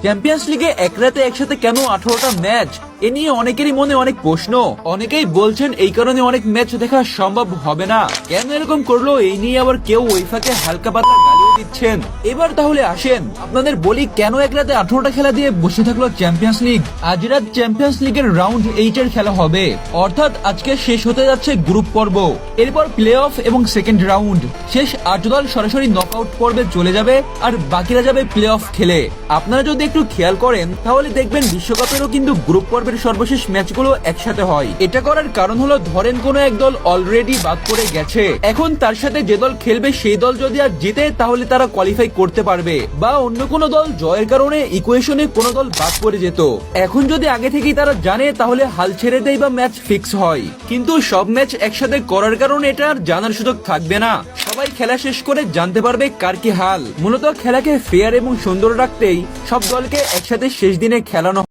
Champions লিগে এক রাতে একসাথে কেন 18টা ম্যাচ? এ নিয়ে অনেকেরই মনে অনেক প্রশ্ন। অনেকেই বলছেন এই কারণে অনেক ম্যাচ দেখা সম্ভব হবে না। কেন এরকম করলো এই নিয়ে আবার কেউ ওয়েফাকে হালকা পাতলা গালিও দিচ্ছেন। এবার তাহলে আসেন আপনাদের বলি কেন এক রাতে 18টা খেলা দিয়ে বসে থাকলো চ্যাম্পিয়ন্স লিগ। আজ রাত চ্যাম্পিয়ন্স লিগের রাউন্ড 8 এর খেলা হবে, অর্থাৎ আজকে শেষ হতে যাচ্ছে গ্রুপ পর্ব। এরপর প্লে অফ এবং সেকেন্ড রাউন্ড। শেষ 8 দল সরাসরি নকআউট পর্বে চলে যাবে আর বাকিরা যাবে প্লে অফ খেলে। আপনারা যদি একটু খেয়াল করেন তাহলে দেখবেন বিশ্বকাপেরও কিন্তু গ্রুপ পর্বের সর্বশেষ ম্যাচগুলো একসাথে হয়। এটা করার কারণ হলো ধরেন কোনো এক দল অলরেডি বাদ পড়ে গেছে, এখন তার সাথে যে দল খেলবে সেই দল যদি আর জিতে তাহলে তারা কোয়ালিফাই করতে পারবে, বা অন্য কোনো দল জয়ের কারণে ইকুয়েশনে কোনো দল বাদ পড়ে যেত। এখন যদি আগে থেকেই তারা জানে তাহলে হাল ছেড়ে দেয় বা ম্যাচ ফিক্স হয়, কিন্তু সব ম্যাচ একসাথে করার কারণে এটা আর জানার সুযোগ থাকবে না। সবাই খেলা শেষ করে জানতে পারবে কার কি হাল। মূলত খেলাকে ফেয়ার এবং সুন্দর রাখতেই সব দলকে একসাথে শেষ দিনে খেলানো